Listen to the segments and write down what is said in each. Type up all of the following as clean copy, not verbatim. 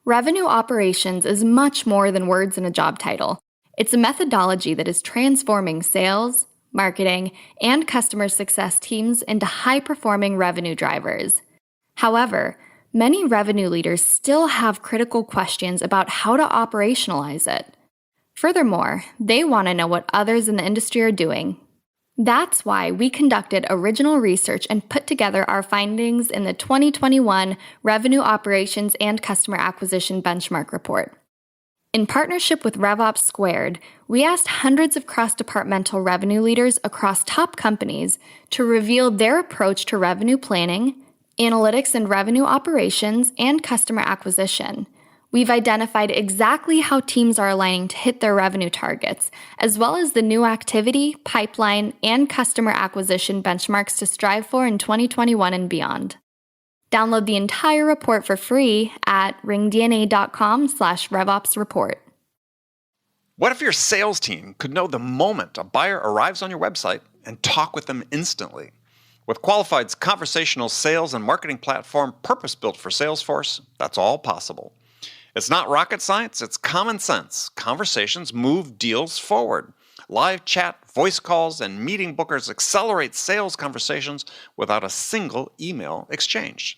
Revenue operations is much more than words in a job title. It's a methodology that is transforming sales, marketing, and customer success teams into high-performing revenue drivers. However, many revenue leaders still have critical questions about how to operationalize it. Furthermore, they want to know what others in the industry are doing. That's why we conducted original research and put together our findings in the 2021 Revenue Operations and Customer Acquisition Benchmark Report. In partnership with RevOps Squared, we asked hundreds of cross-departmental revenue leaders across top companies to reveal their approach to revenue planning, analytics and revenue operations, and customer acquisition. We've identified exactly how teams are aligning to hit their revenue targets, as well as the new activity, pipeline, and customer acquisition benchmarks to strive for in 2021 and beyond. Download the entire report for free at ringdna.com/RevOpsReport. What if your sales team could know the moment a buyer arrives on your website and talk with them instantly? With Qualified's conversational sales and marketing platform purpose-built for Salesforce, that's all possible. It's not rocket science, it's common sense. Conversations move deals forward. Live chat, voice calls, and meeting bookers accelerate sales conversations without a single email exchange.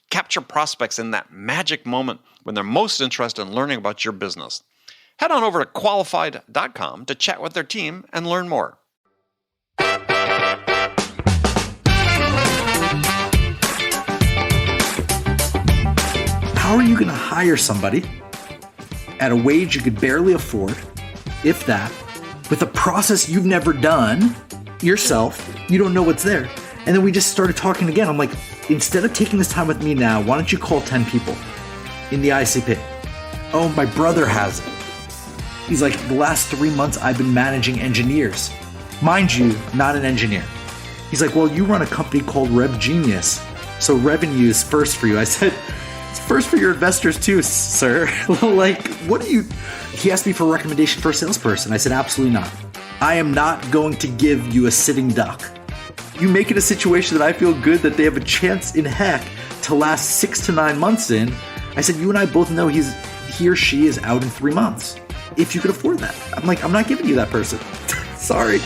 Capture prospects in that magic moment when they're most interested in learning about your business. Head on over to qualified.com to chat with their team and learn more. How are you going to hire somebody at a wage you could barely afford, if that, with a process you've never done yourself? You don't know what's there. And then we just started talking again. I'm like, instead of taking this time with me now, why don't you call 10 people in the ICP? Oh, my brother has it. He's like, the last 3 months I've been managing engineers. Mind you, not an engineer. He's like, well, you run a company called RevGenius, so revenue is first for you. I said, it's first for your investors too, sir. Like, what do you... He asked me for a recommendation for a salesperson. I said, absolutely not. I am not going to give you a sitting duck. You make it a situation that I feel good that they have a chance in heck to last 6 to 9 months in. I said, you and I both know he or she is out in 3 months. If you could afford that. I'm like, I'm not giving you that person. Sorry.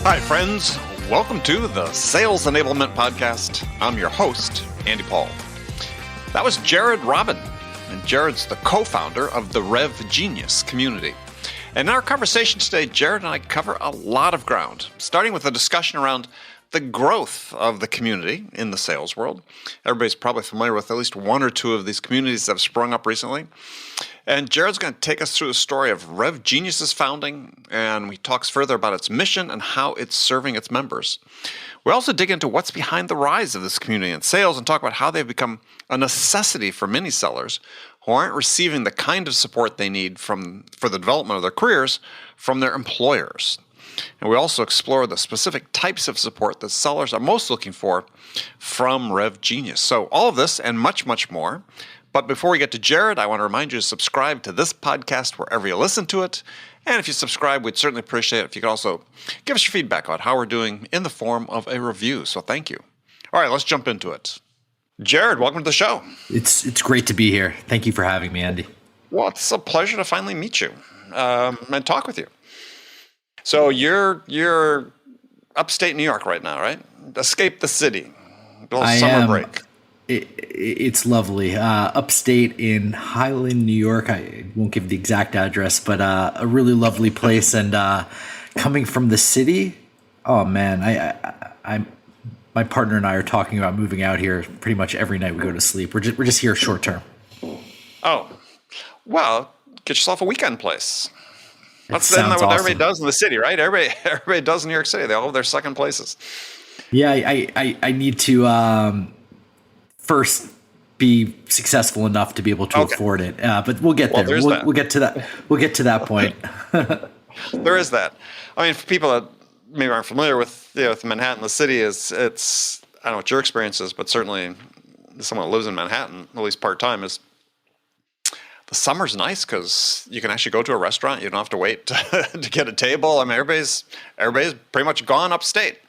Hi, friends. Welcome to the Sales Enablement Podcast. I'm your host, Andy Paul. That was Jared Robin, and Jared's the co-founder of the RevGenius community. And in our conversation today, Jared and I cover a lot of ground, starting with a discussion around the growth of the community in the sales world. Everybody's probably familiar with at least one or two of these communities that have sprung up recently. And Jared's going to take us through the story of RevGenius' founding, and he talks further about its mission and how it's serving its members. We also dig into what's behind the rise of this community in sales and talk about how they've become a necessity for many sellers who aren't receiving the kind of support they need for the development of their careers from their employers. And we also explore the specific types of support that sellers are most looking for from RevGenius. So all of this and much, much more. But before we get to Jared, I want to remind you to subscribe to this podcast wherever you listen to it. And if you subscribe, we'd certainly appreciate it if you could also give us your feedback on how we're doing in the form of a review. So thank you. All right, let's jump into it. Jared, welcome to the show. It's great to be here. Thank you for having me, Andy. Well, it's a pleasure to finally meet you and talk with you. So you're upstate New York right now, right? Escape the city. A little summer break. It's lovely. Upstate in Highland, New York. I won't give the exact address, but a really lovely place. And coming from the city, oh man, my partner and I are talking about moving out here pretty much every night we go to sleep. We're just here short term. Oh, well, get yourself a weekend place. That's what awesome. Everybody does in the city, right? Everybody does in New York City. They all have their second places. Yeah, I need to first be successful enough to be able to afford it. But we'll get there. We'll get to that. We'll get to that point. There is that. I mean, for people that maybe aren't familiar with with Manhattan, the city it's I don't know what your experience is, but certainly someone that lives in Manhattan, at least part time, is the summer's nice because you can actually go to a restaurant. You don't have to wait to get a table. I mean, everybody's pretty much gone upstate.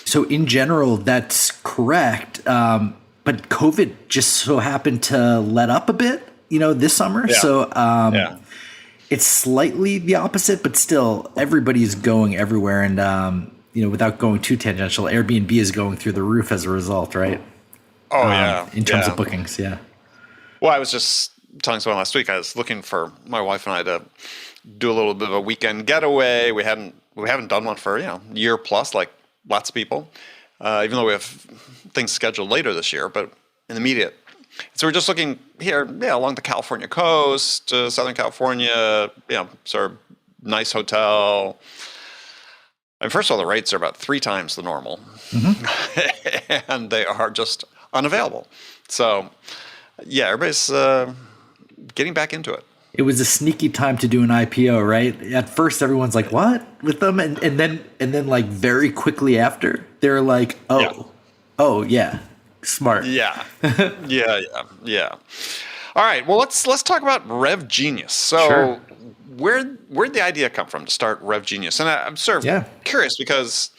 So in general, that's correct. But but COVID just so happened to let up a bit, this summer. Yeah. So it's slightly the opposite, but still everybody's going everywhere. And, without going too tangential, Airbnb is going through the roof as a result, right? In terms of bookings. Yeah. Well, I was just telling someone last week, I was looking for my wife and I to do a little bit of a weekend getaway. We haven't done one for, a year plus, like lots of people, even though we have things scheduled later this year, but in the immediate. So we're just looking here, along the California coast, Southern California, sort of nice hotel. And first of all, the rates are about 3 times the normal, and they are just unavailable. So, everybody's getting back into it. It was a sneaky time to do an IPO, right? At first, everyone's like, "What?" with them, and then like very quickly after, they're like, "Oh, yeah, smart." Yeah. All right. Well, let's talk about RevGenius. So, Sure. Where'd the idea come from to start RevGenius? And I'm sort of curious because,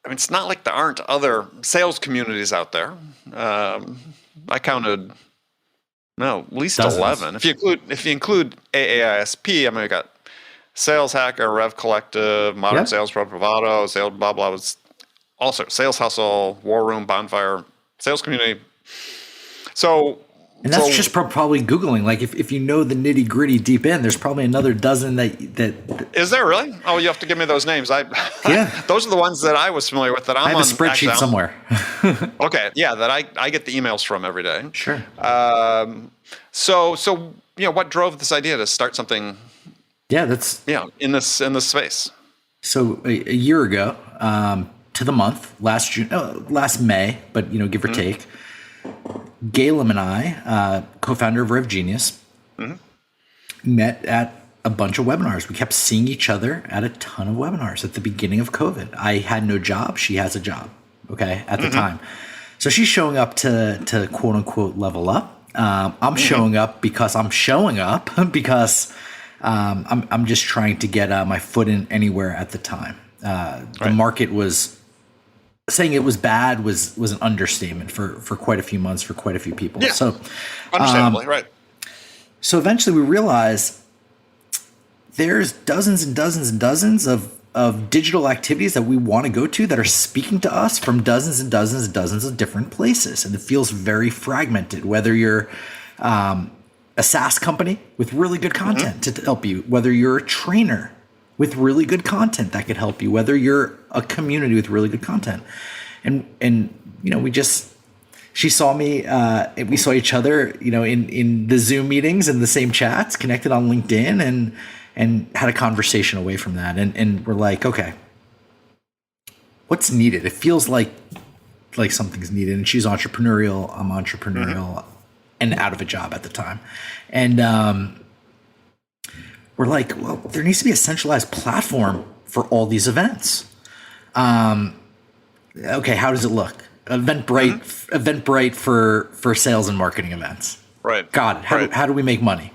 it's not like there aren't other sales communities out there. I counted, at least Dozens. 11. If you include AAISP, we got Sales Hacker, Rev Collective, Modern Sales Pro, Bravado, Sales blah blah. Was also Sales Hustle, War Room, Bonfire, Sales Community. And that's just probably Googling. Like if you know the nitty gritty deep in, there's probably another dozen that. Is there really? Oh, you have to give me those names. Those are the ones that I was familiar with. That I have a spreadsheet somewhere. Okay, that I get the emails from every day. Sure. So what drove this idea to start something? Yeah, that's in this space. So a year ago, to the month, last May, but give or take. Galen and I, co-founder of RevGenius, met at a bunch of webinars. We kept seeing each other at a ton of webinars at the beginning of COVID. I had no job. She has a job, at the time. So she's showing up to quote unquote level up. I'm showing up because I'm showing up because I'm just trying to get my foot in anywhere at the time. The market was... Saying it was bad was an understatement for quite a few months for quite a few people. Yeah, so understandably, right. So eventually we realized there's dozens and dozens and dozens of digital activities that we want to go to that are speaking to us from dozens and dozens and dozens of different places. And it feels very fragmented, whether you're a SaaS company with really good content to help you, whether you're a trainer with really good content that could help you, whether you're a community with really good content. And she saw me, we saw each other, in the Zoom meetings and the same chats, connected on LinkedIn and had a conversation away from that. And we're like, okay, what's needed? It feels like something's needed. And she's entrepreneurial, I'm entrepreneurial and out of a job at the time. And, we're like, well, there needs to be a centralized platform for all these events. Okay, how does it look? Eventbrite for sales and marketing events. Right. God, how do we make money?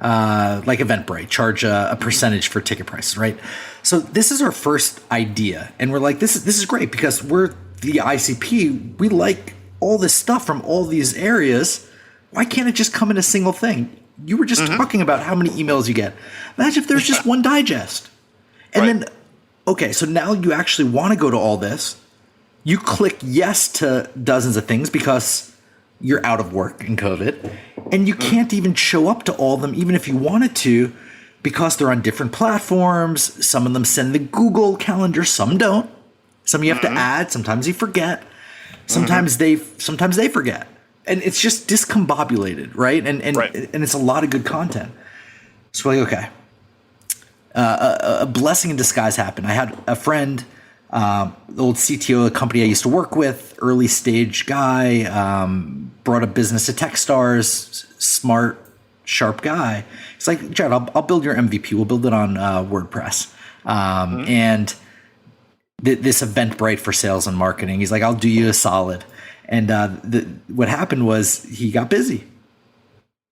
Like Eventbrite, charge a percentage for ticket prices, right? So this is our first idea, and we're like, this is great because we're the ICP. We like all this stuff from all these areas. Why can't it just come in a single thing? You were just talking about how many emails you get. Imagine if there's just one digest. And then, okay, so now you actually want to go to all this. You click yes to dozens of things because you're out of work in COVID. And you can't even show up to all of them, even if you wanted to, because they're on different platforms. Some of them send the Google Calendar, some don't. Some you have to add. Sometimes you forget. Sometimes they forget. And it's just discombobulated, right? And it's a lot of good content. So we're like, okay. A blessing in disguise happened. I had a friend, the old CTO of a company I used to work with, early stage guy, brought a business to Techstars, smart, sharp guy. He's like, Jared, I'll build your MVP. We'll build it on WordPress. And this Eventbrite for sales and marketing. He's like, I'll do you a solid. And what happened was he got busy,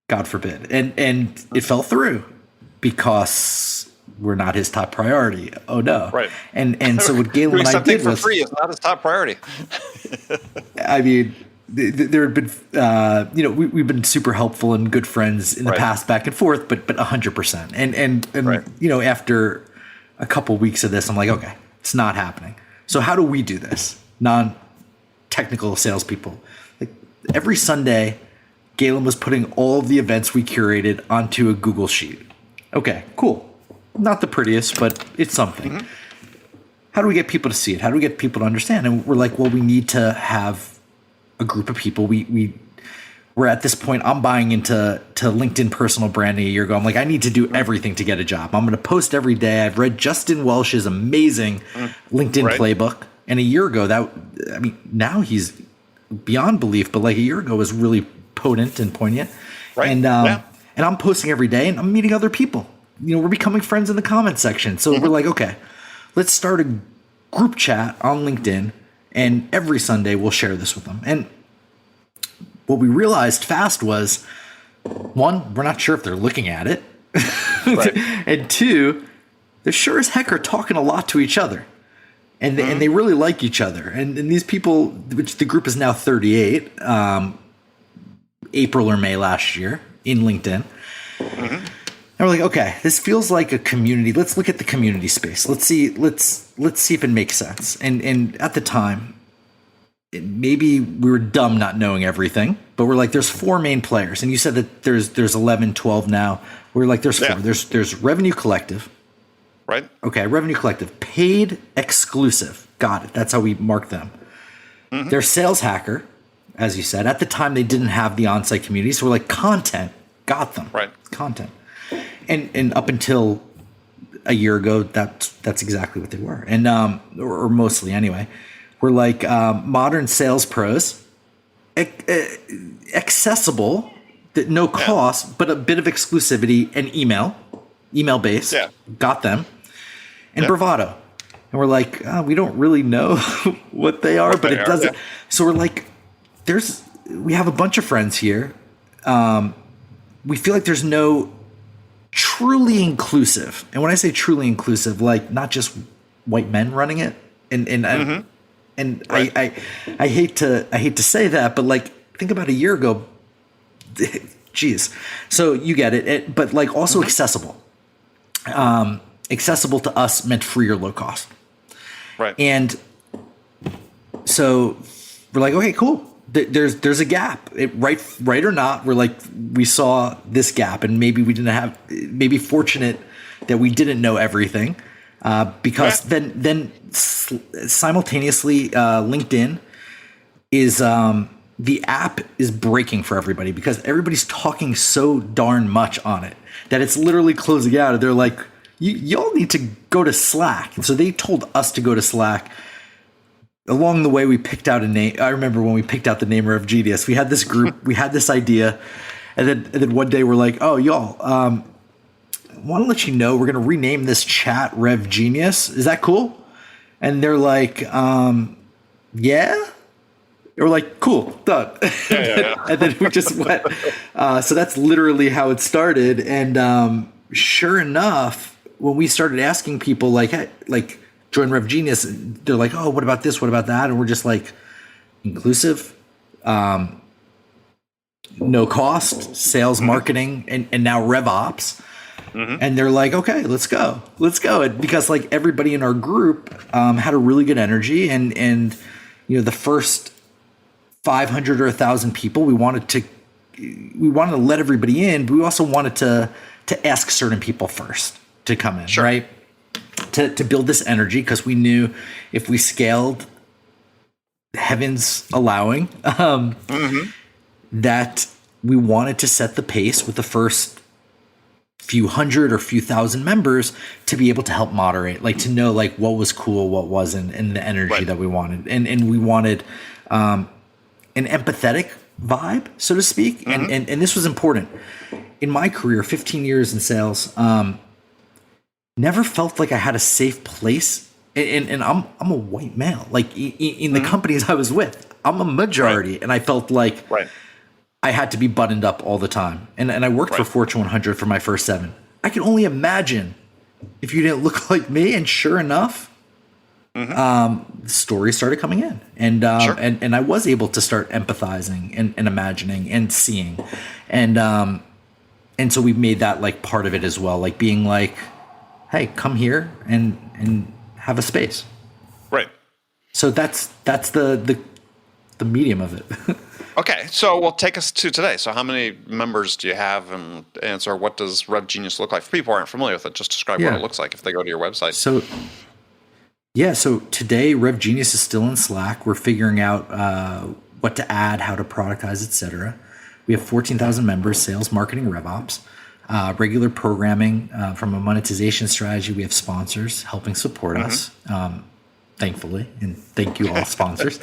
God forbid, and it fell through because we're not his top priority. Oh no! Right. And so what Galen and I did was for free is not his top priority. I mean, there had been, we've been super helpful and good friends in the past, back and forth, but 100%. And after a couple weeks of this, I'm like, okay, it's not happening. So how do we do this? Non-technical salespeople. Like every Sunday, Galen was putting all of the events we curated onto a Google Sheet. Okay, cool. Not the prettiest, but it's something. Mm-hmm. How do we get people to see it? How do we get people to understand? And we're like, well, we need to have a group of people. We're at this point, I'm buying into LinkedIn personal branding a year ago. I'm like, I need to do everything to get a job. I'm going to post every day. I've read Justin Welsh's amazing LinkedIn playbook. And a year ago, now he's beyond belief, but like a year ago was really potent and poignant. Right. And I'm posting every day and I'm meeting other people. We're becoming friends in the comment section. So we're like, okay, let's start a group chat on LinkedIn. And every Sunday we'll share this with them. And what we realized fast was, one, we're not sure if they're looking at it. And two, they sure as heck are talking a lot to each other. And they really like each other. And these people, which the group is now 38, April or May last year in LinkedIn. Mm-hmm. And we're like, okay, this feels like a community. Let's look at the community space. Let's see if it makes sense. And at the time, maybe we were dumb not knowing everything, but we're like, there's 4 main players. And you said that there's 11, 12 now. We're like, there's 4. There's Revenue Collective. Right. Okay, Revenue Collective. Paid exclusive. Got it. That's how we mark them. Mm-hmm. There's Sales Hacker, as you said. At the time, they didn't have the on-site community. So we're like, content. Got them. Right. Content. And up until a year ago, that's exactly what they were, and or mostly anyway. We're like modern sales pros, accessible, no cost, but a bit of exclusivity, and email based. Yeah. Got them, and bravado, and we're like, we don't really know what they are, but it doesn't. Yeah. So we're like, we have a bunch of friends here. We feel like there's no truly inclusive. And when I say truly inclusive, like not just white men running it. I hate to say that, but like think about a year ago. Geez. So you get it, but like also accessible. Accessible to us meant free or low cost. Right. And so we're like, okay, cool. There's a gap, right or not. We're like, we saw this gap, and maybe we didn't have, maybe fortunate that we didn't know everything, because then simultaneously, LinkedIn is the app is breaking for everybody because everybody's talking so darn much on it that it's literally closing out. And they're like, y'all need to go to Slack. And so they told us to go to Slack. Along the way, we picked out a name. I remember when we picked out the name RevGenius, we had this group, we had this idea, and then one day we're like, oh, y'all, I want to let you know we're going to rename this chat RevGenius. Is that cool? And they're like, yeah. We're like, cool, done. Yeah. And then we just went. So that's literally how it started. And sure enough, when we started asking people like, hey, like, join RevGenius, they're like, oh, what about this? What about that? And we're just like, inclusive, no cost, sales, marketing, and now RevOps. Mm-hmm. And they're like, okay, let's go. Because like everybody in our group had a really good energy, and the first 500 or 1,000 people, we wanted to let everybody in, but we also wanted to ask certain people first to come in, right? To build this energy, because we knew if we scaled, heavens allowing, that we wanted to set the pace with the first few hundred or few thousand members to be able to help moderate, like to know like what was cool, what wasn't, and the energy that we wanted. And we wanted an empathetic vibe, so to speak. And this was important. In my career, 15 years in sales, never felt like I had a safe place. And I'm a white male. Like in the companies I was with, I'm a majority. And I felt like I had to be buttoned up all the time. And I worked for Fortune 100 for my first 7. I can only imagine if you didn't look like me. And sure enough, Stories started coming in, and Sure. and I was able to start empathizing and imagining and seeing, and so we made that like part of it as well, like being like, hey, come here and have a space. Right. So that's the medium of it. Okay, so well, take us to today. So how many members do you have, and so what does RevGenius look like? For people who aren't familiar with it, just describe what it looks like if they go to your website. So today RevGenius is still in Slack. We're figuring out what to add, how to productize, etc. We have 14,000 members, sales, marketing, RevOps, regular programming from a monetization strategy. We have sponsors helping support us, thankfully, and thank you all sponsors.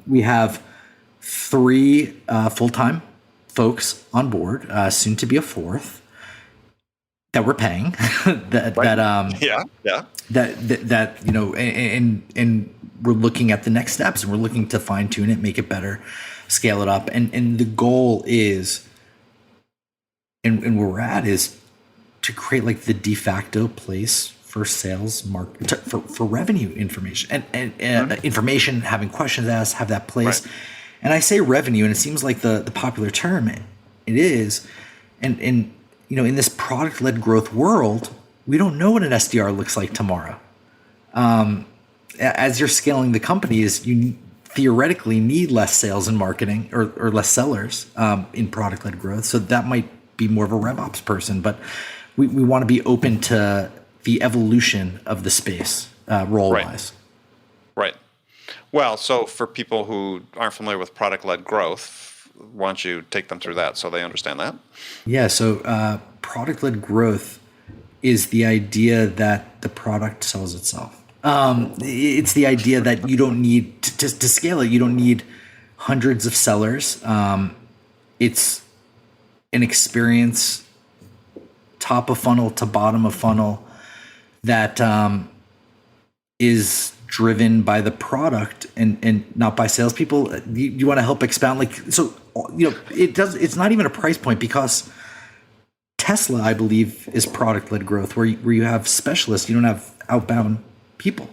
We have 3 full-time folks on board, soon to be a 4th that we're paying. That you know, and we're looking at the next steps, and we're looking to fine tune it, make it better, scale it up, and the goal is, and where we're at is to create like the de facto place for sales for revenue information and information, having questions asked, have that place. Right. And I say revenue, and it seems like the popular term. It is, and you know, in this product-led growth world, we don't know what an SDR looks like tomorrow. As you're scaling the company, you theoretically need less sales and marketing or less sellers in product-led growth. So that might be more of a RevOps person, but we want to be open to the evolution of the space role-wise. Right. Well, so for people who aren't familiar with product-led growth, why don't you take them through that so they understand that? Yeah, so product-led growth is the idea that the product sells itself. It's the idea that you don't need to scale it. You don't need hundreds of sellers. It's an experience, top of funnel to bottom of funnel, that is driven by the product and not by salespeople. You want to help expound, like, so, you know, it's not even a price point, because Tesla, I believe, is product-led growth, where you have specialists. You don't have outbound people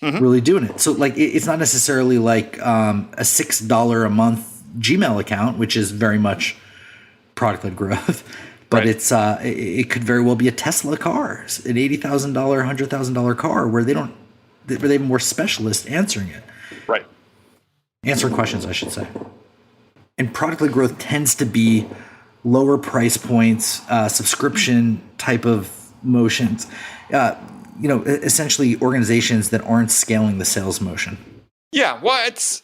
really doing it. So like, it's not necessarily like a $6 a month Gmail account, which is very much product-led growth, but it could very well be a Tesla car, an $80,000, $100,000 car, where they have more specialists answering it. Right. Answering questions, I should say. And product-led growth tends to be lower price points, subscription type of motions, you know, essentially organizations that aren't scaling the sales motion. Yeah, well, it's,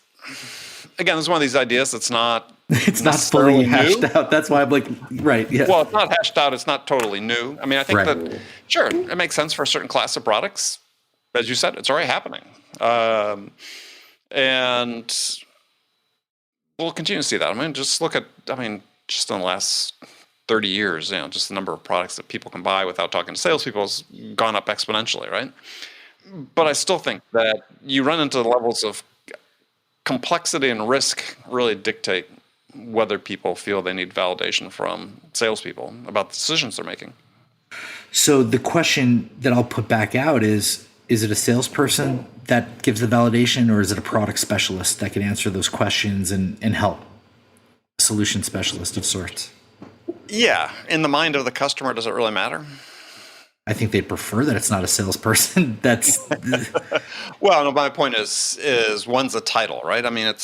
again, this is one of these ideas that's not not fully hashed out. That's why I'm like, right, yeah. Well, it's not hashed out. It's not totally new. I mean, I think that, sure, it makes sense for a certain class of products. As you said, it's already happening. And we'll continue to see that. I mean, just look at, just in the last 30 years, you know, just the number of products that people can buy without talking to salespeople has gone up exponentially, right? But I still think that you run into the levels of complexity and risk really dictate whether people feel they need validation from salespeople about the decisions they're making. So the question that I'll put back out is it a salesperson that gives the validation, or is it a product specialist that can answer those questions and help? Solution specialist of sorts. Yeah. In the mind of the customer, does it really matter? I think they'd prefer that it's not a salesperson. That's well, no, my point is one's a title, right? I mean,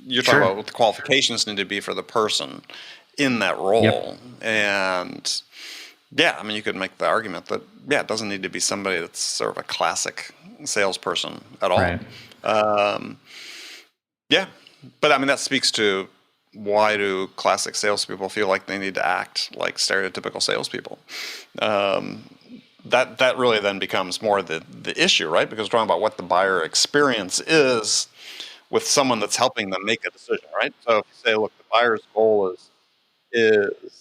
you're talking about what the qualifications need to be for the person in that role. Yep. And yeah, I mean, you could make the argument that, yeah, it doesn't need to be somebody that's sort of a classic salesperson at all. Right. Yeah. But I mean, that speaks to, why do classic salespeople feel like they need to act like stereotypical salespeople? That really then becomes more the issue, right? Because we're talking about what the buyer experience is with someone that's helping them make a decision, right? So if you say, look, the buyer's goal is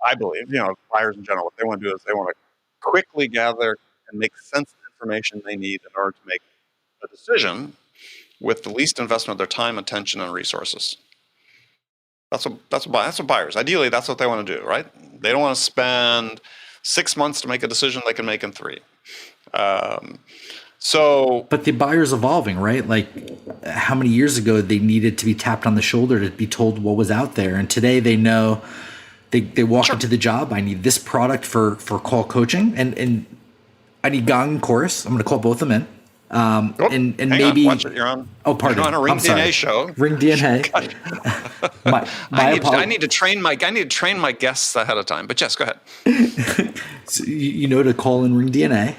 I believe, you know, buyers in general, what they want to do is they want to quickly gather and make sense of the information they need in order to make a decision with the least investment of their time, attention, and resources. That's what buyers. Ideally, that's what they want to do, right? They don't want to spend 6 months to make a decision they can make in 3. So, but the buyer's evolving, right? Like how many years ago they needed to be tapped on the shoulder to be told what was out there, and today they know. They walk into the job. I need this product for call coaching, and I need Gong and Chorus. I'm going to call both of them in. And maybe watch it. You're on. Oh, pardon. You're on a ringDNA show. ringDNA. I need to train my guests ahead of time. But yes, go ahead. So, to call in ringDNA,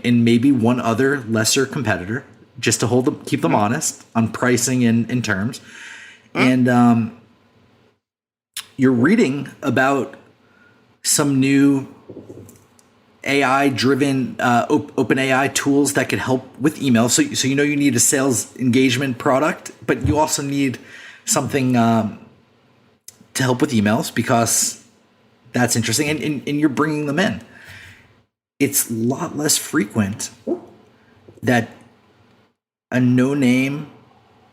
and maybe one other lesser competitor, just to keep them honest on pricing and terms, and you're reading about some new AI-driven open AI tools that could help with email. So you need a sales engagement product, but you also need something to help with emails because that's interesting, and you're bringing them in. It's a lot less frequent that a no-name,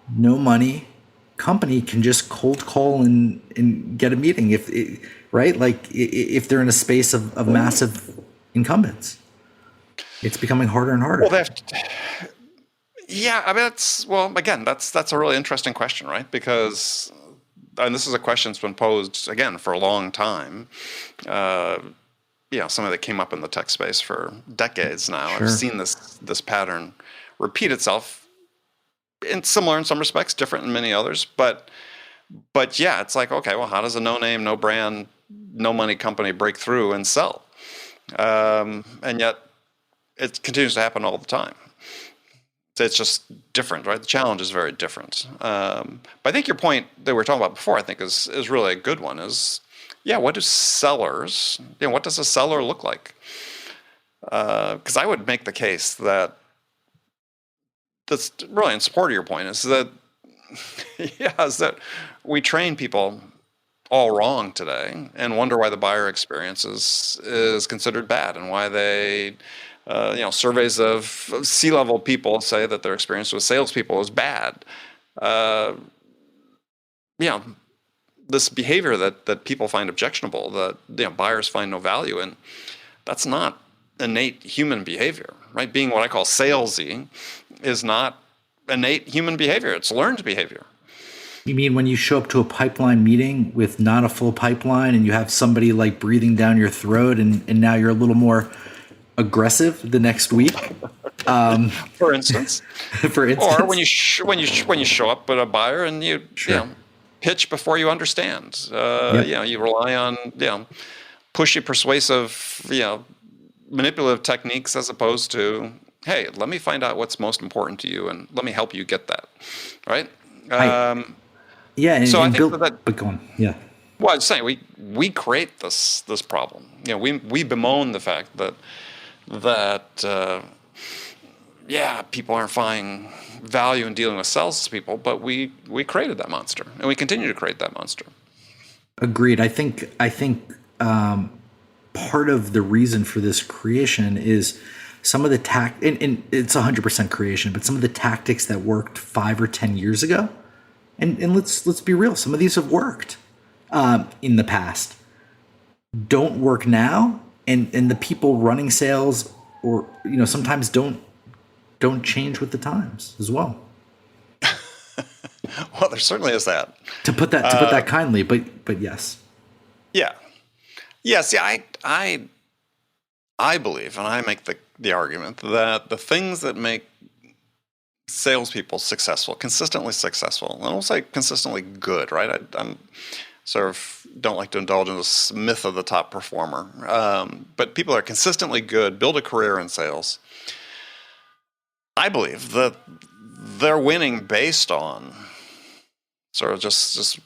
no-money company can just cold call and get a meeting if they're in a space of massive incumbents. It's becoming harder and harder. Well, I mean, that's a really interesting question, right? Because, and this is a question that's been posed again for a long time. Something that came up in the tech space for decades now. Sure. I've seen this pattern repeat itself. Similar in some respects, different in many others. But yeah, it's like, okay, well, how does a no-name, no brand, no money company break through and sell? And yet it continues to happen all the time. It's just different, right? The challenge is very different. But I think your point that we were talking about before, I think is really a good one is, what do sellers, what does a seller look like? Because I would make the case that's really in support of your point is that we train people all wrong today and wonder why the buyer experience is considered bad and why they surveys of C-level people say that their experience with salespeople is bad. This behavior that people find objectionable, that buyers find no value in, that's not innate human behavior, right? Being what I call salesy is not innate human behavior. It's learned behavior. You mean when you show up to a pipeline meeting with not a full pipeline and you have somebody like breathing down your throat and now you're a little more aggressive the next week? For instance. Or when you show up with a buyer and you pitch before you understand. You rely on pushy, persuasive, manipulative techniques as opposed to, hey, let me find out what's most important to you and let me help you get that, right? So I think but go on. Yeah. Well, I was saying we create this problem. We bemoan the fact that people aren't finding value in dealing with salespeople, but we created that monster and we continue to create that monster. Agreed. I think part of the reason for this creation is some of the and it's 100% creation, but some of the tactics that worked 5 or 10 years ago, and let's be real, some of these have worked in the past, don't work now, and the people running sales or sometimes don't change with the times as well. Well, there certainly is that. To put that kindly, but yes. Yeah. Yes. Yeah. I believe, and I make the argument that the things that make salespeople consistently successful, and I won't say consistently good, right? I'm sort of don't like to indulge in this myth of the top performer, but people are consistently good, build a career in sales. I believe that they're winning based on sort of just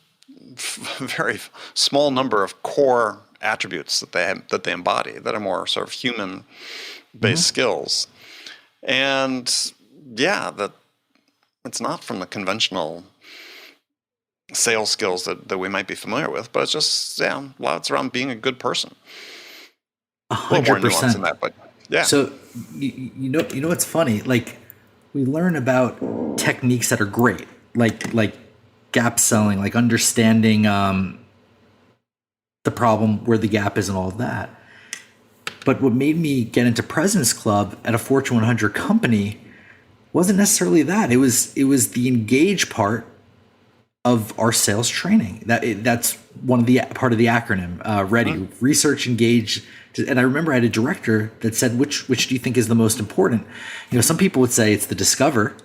very small number of core attributes that they embody that are more sort of human-based skills, and that it's not from the conventional sales skills that we might be familiar with, but it's just it's around being a good person. 100%. A little more nuance in that, but yeah. So you know what's funny? Like we learn about techniques that are great, like gap selling, like understanding the problem where the gap is and all of that. But what made me get into President's Club at a Fortune 100 company wasn't necessarily that. It was the engage part of our sales training. That's one of the part of the acronym, READY, research, engage. And I remember I had a director that said, which do you think is the most important? Some people would say it's the discover,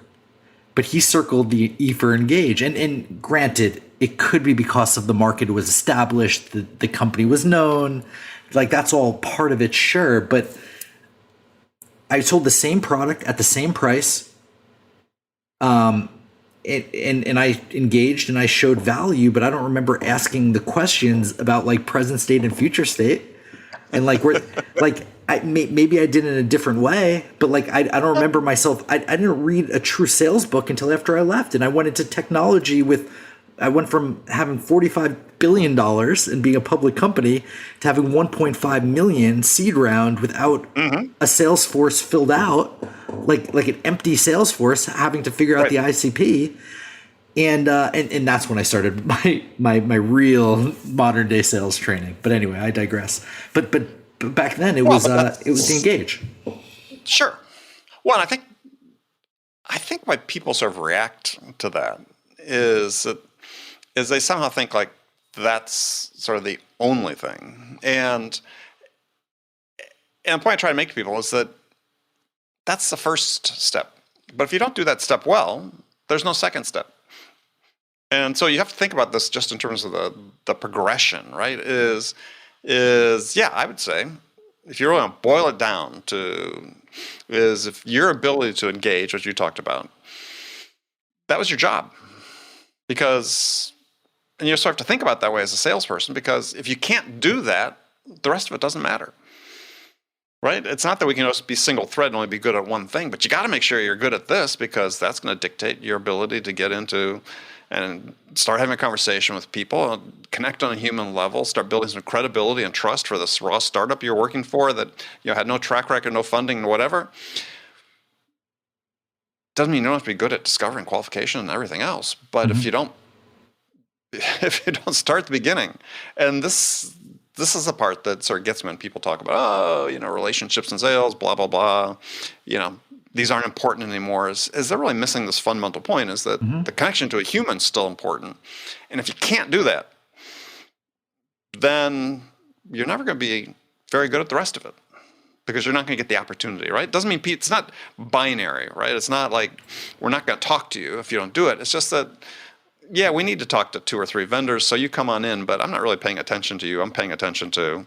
but he circled the E for engage. And granted, it could be because of the market was established, the company was known, like that's all part of it, sure. But I sold the same product at the same price. And I engaged and I showed value, but I don't remember asking the questions about like present state and future state. And like maybe I did it in a different way, but like I don't remember myself. I didn't read a true sales book until after I left, and I went into technology I went from having $45 billion and being a public company to having 1.5 million seed round without a sales force filled out, like an empty sales force, having to figure out the ICP. And that's when I started my real modern day sales training. But anyway, I digress. But back then it was the engage. Sure. Well, I think why people sort of react to that is they somehow think like that's sort of the only thing. And the point I try to make to people is that that's the first step. But if you don't do that step well, there's no second step. And so you have to think about this just in terms of the progression, right? Is I would say, if you really want to boil it down to, is if your ability to engage, which you talked about, that was your job. And you sort of have to think about it that way as a salesperson, because if you can't do that, the rest of it doesn't matter. Right? It's not that we can just be single thread and only be good at one thing, but you got to make sure you're good at this, because that's going to dictate your ability to get into and start having a conversation with people, connect on a human level, start building some credibility and trust for this raw startup you're working for that had no track record, no funding, whatever. Doesn't mean you don't have to be good at discovering qualification and everything else, but if you don't start at the beginning, and this is the part that sort of gets me when people talk about, relationships and sales, blah, blah, blah, these aren't important anymore, is they're really missing this fundamental point, is that the connection to a human is still important. And if you can't do that, then you're never going to be very good at the rest of it, because you're not going to get the opportunity, right? It doesn't mean it's not binary, right? It's not like we're not going to talk to you if you don't do it. It's just that, we need to talk to 2 or 3 vendors, so you come on in, but I'm not really paying attention to you. I'm paying attention to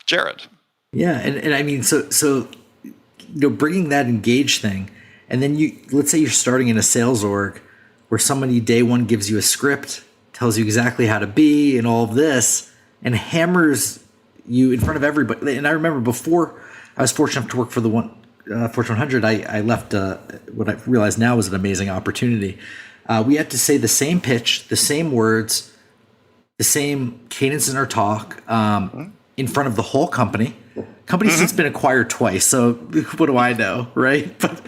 Jared. Yeah, and I mean, so bringing that engage thing, and then let's say you're starting in a sales org where somebody day one gives you a script, tells you exactly how to be and all of this, and hammers you in front of everybody. And I remember before I was fortunate enough to work for the Fortune 100, I left what I realize now was an amazing opportunity. We had to say the same pitch, the same words, the same cadence in our talk in front of the whole company. Company's since been acquired twice, so what do I know, right? But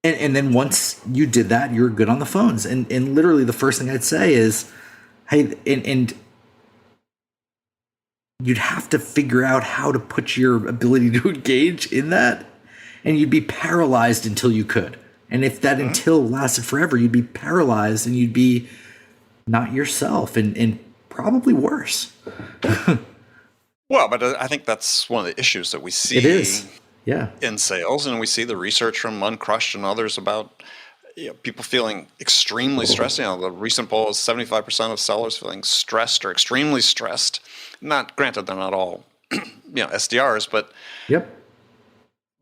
and then once you did that, you were good on the phones. And literally the first thing I'd say is, hey, and you'd have to figure out how to put your ability to engage in that, and you'd be paralyzed until you could. And if that until lasted forever, you'd be paralyzed and you'd be not yourself and probably worse. Well, but I think that's one of the issues that we see in sales, and we see the research from Uncrushed and others about people feeling extremely stressed. The recent poll is 75% of sellers feeling stressed or extremely stressed. Not granted, they're not all SDRs, but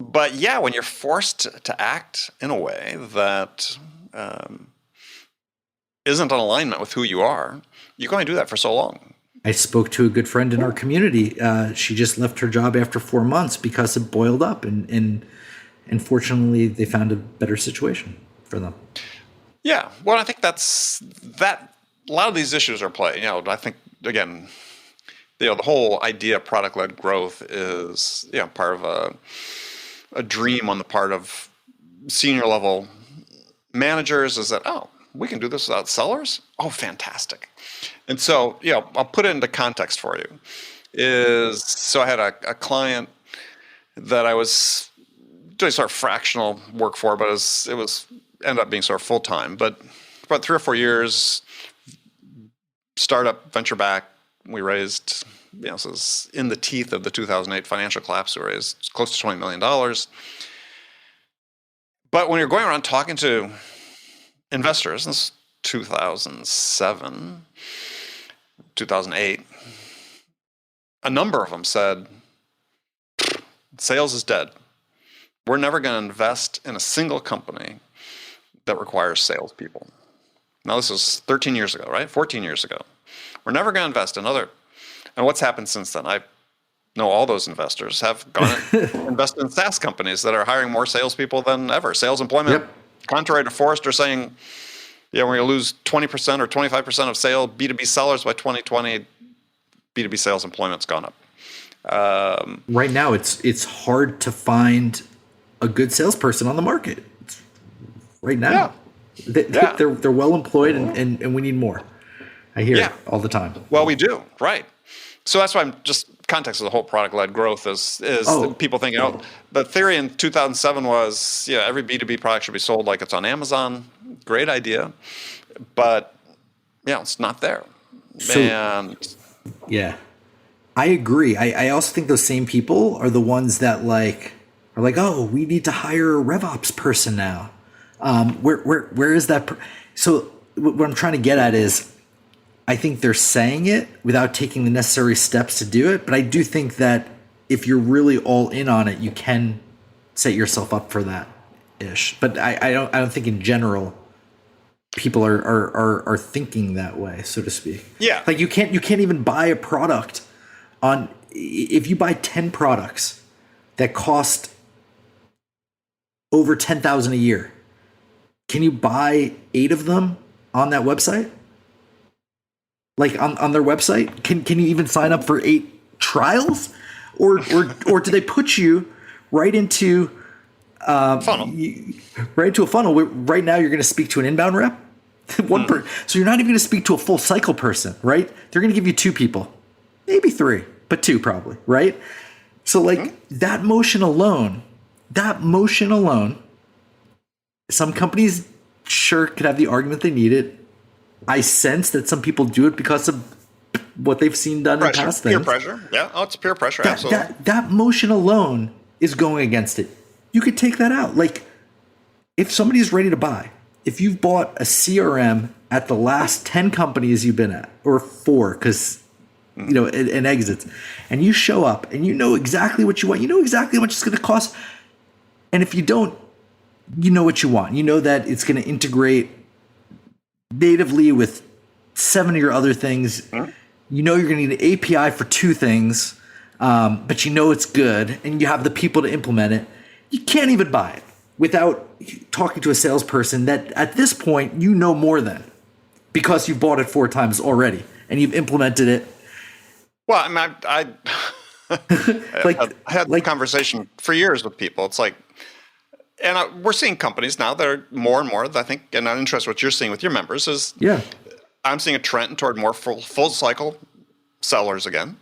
But when you're forced to act in a way that isn't in alignment with who you are, you can only do that for so long. I spoke to a good friend in our community. She just left her job after 4 months because it boiled up, and fortunately, they found a better situation for them. Yeah, well, I think that's that. A lot of these issues are playing. I think again, the whole idea of product-led growth is part of a dream on the part of senior level managers, is that, we can do this without sellers? Oh, fantastic. And so, I'll put it into context for you. is, so I had a client that I was doing sort of fractional work for, but it was ended up being sort of full time. But about 3 or 4 years, startup, venture back, we raised, this was in the teeth of the 2008 financial collapse. We raised close to $20 million. But when you're going around talking to investors, this is 2007, 2008, a number of them said, sales is dead. We're never going to invest in a single company that requires salespeople. Now, this was 13 years ago, right? 14 years ago. We're never going to invest in other. And what's happened since then? I know all those investors have gone and invested in SaaS companies that are hiring more salespeople than ever. Sales employment, contrary to Forrester saying, we're going to lose 20% or 25% of sales, B2B sellers by 2020, B2B sales employment's gone up. Right now, it's hard to find a good salesperson on the market. Right now, they're well employed, and we need more. I hear it all the time. Well, we do, right? So that's why I'm just context of the whole product-led growth is people thinking, the theory in 2007 was, every B2B product should be sold like it's on Amazon. Great idea, but it's not there. I agree. I also think those same people are the ones that are like, oh, we need to hire a RevOps person now. Where is that? So what I'm trying to get at is, I think they're saying it without taking the necessary steps to do it. But I do think that if you're really all in on it, you can set yourself up for that ish. But I don't think in general people are thinking that way, so to speak. Yeah. Like you can't even buy a product if you buy 10 products that cost over $10,000 a year. Can you buy 8 of them on that website? Like on their website? Can you even sign up for 8 trials? Or do they put you right into funnel? Right into a funnel where right now you're going to speak to an inbound rep? So you're not even going to speak to a full cycle person, right? They're going to give you 2 people. Maybe 3, but 2 probably, right? So that motion alone, some companies sure could have the argument they need it. I sense that some people do it because of what they've seen done in past things. Peer pressure. Yeah. Oh, it's peer pressure. Absolutely. That motion alone is going against it. You could take that out. Like if somebody's ready to buy, if you've bought a CRM at the last 10 companies you've been at, or 4, because and exits, and you show up and you know exactly what you want, you know exactly how much it's going to cost, and if you don't, you know what you want. You know that it's going to integrate natively with 7 of your other things. Mm-hmm. You know you're going to need an API for 2 things, but you know it's good, and you have the people to implement it. You can't even buy it without talking to a salesperson that at this point you know more than, because you've bought it 4 times already and you've implemented it. Well, I had the conversation for years with people. It's like, and we're seeing companies now that are more and more, I think, and I'm interested in what you're seeing with your members is, I'm seeing a trend toward more full cycle sellers again.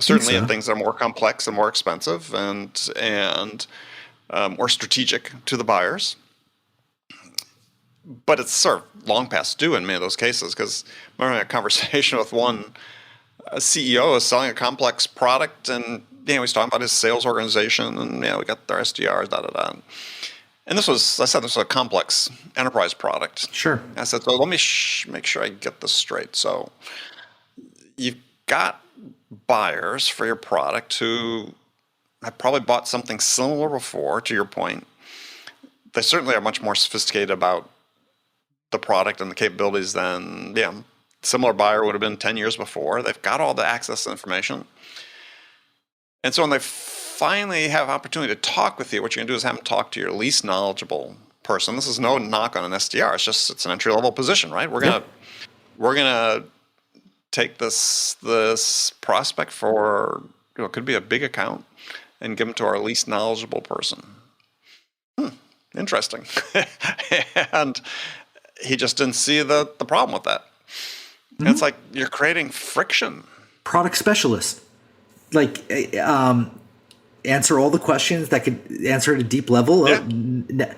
Certainly in things that are more complex and more expensive and more strategic to the buyers. But it's sort of long past due in many of those cases, because I'm having a conversation with one CEO is selling a complex product, and he's talking about his sales organization, and we got their SDRs, And this was a complex enterprise product. Sure. I said, so let me make sure I get this straight. So you've got buyers for your product who have probably bought something similar before, to your point. They certainly are much more sophisticated about the product and the capabilities than, similar buyer would have been 10 years before. They've got all the access to information. And so when they finally have opportunity to talk with you, what you're going to do is have them talk to your least knowledgeable person. This is no knock on an SDR. It's an entry level position, right? We're gonna take this prospect for it could be a big account and give them to our least knowledgeable person. Interesting. And he just didn't see the problem with that. And it's like you're creating friction. Product specialist. like answer all the questions that could answer at a deep level. Yeah.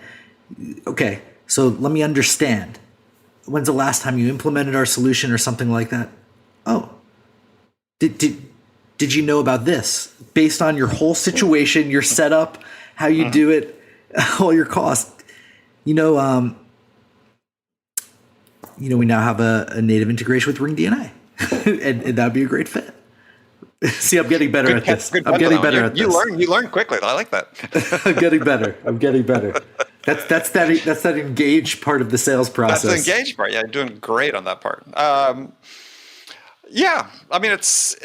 Okay, so let me understand. When's the last time you implemented our solution or something like that? Oh, did you know about this? Based on your whole situation, your setup, how you do it, all your costs. We now have a native integration with ringDNA, and that'd be a great fit. See, I'm getting better at this. I'm getting better at this. You learn quickly. I like that. I'm getting better. That's that engaged part of the sales process. That's the engaged part. Yeah, you're doing great on that part. Yeah, I mean, it's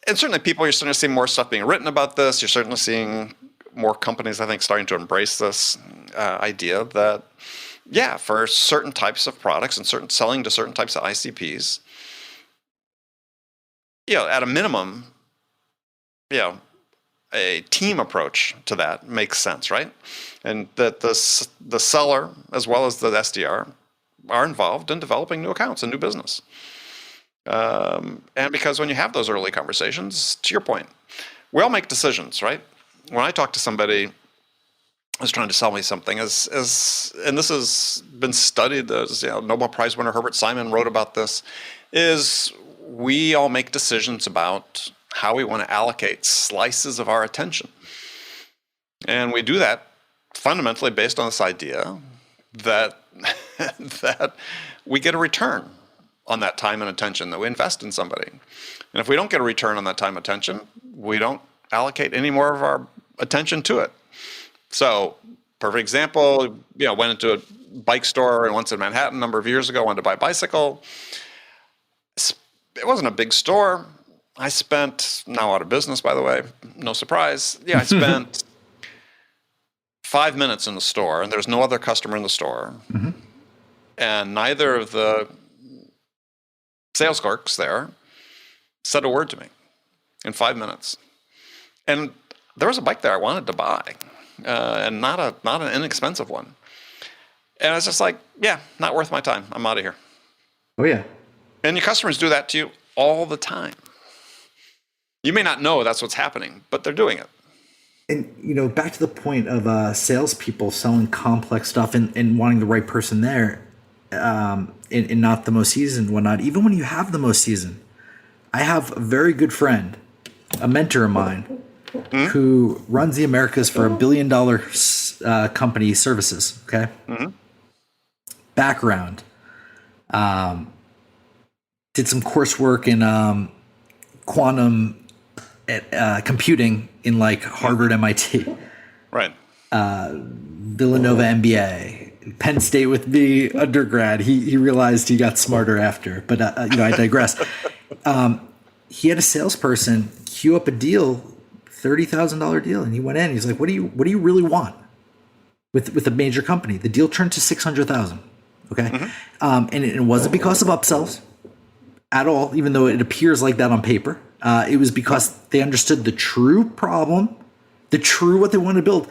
and certainly you're starting to see more stuff being written about this. You're certainly seeing more companies, I think, starting to embrace this idea that, yeah, for certain types of products and selling to certain types of ICPs, at a minimum, a team approach to that makes sense, right? And that the seller as well as the SDR are involved in developing new accounts and new business. And because when you have those early conversations, to your point, we all make decisions, right? When I talk to somebody who's trying to sell me something, and this has been studied, as Nobel Prize winner Herbert Simon wrote about this, is we all make decisions about how we want to allocate slices of our attention. And we do that fundamentally based on this idea that that we get a return on that time and attention that we invest in somebody. And if we don't get a return on that time and attention, we don't allocate any more of our attention to it. So, perfect example, went into a bike store once in Manhattan a number of years ago, wanted to buy a bicycle. It wasn't a big store. I spent, now out of business, by the way, no surprise. Yeah, I spent 5 minutes in the store, and there's no other customer in the store. Mm-hmm. And neither of the sales clerks there said a word to me in 5 minutes. And there was a bike there I wanted to buy, and not an inexpensive one. And I was just like, yeah, not worth my time. I'm out of here. Oh, yeah. And your customers do that to you all the time. You may not know that's what's happening, but they're doing it. And, back to the point of salespeople selling complex stuff and wanting the right person there, and not the most seasoned and whatnot. Even when you have the most seasoned, I have a very good friend, a mentor of mine, who runs the Americas for $1 billion company services. Okay. Mm-hmm. Background. Did some coursework in quantum computing in like Harvard, MIT. Right. Villanova MBA. Penn State with me undergrad. He realized he got smarter after, but I digress. He had a salesperson queue up a deal, $30,000 deal, and he went in. He's like, "What do you really want with a major company?" The deal turned to $600,000. Okay, mm-hmm. And it wasn't because of upsells at all, even though it appears like that on paper. It was because they understood the true problem, what they wanted to build.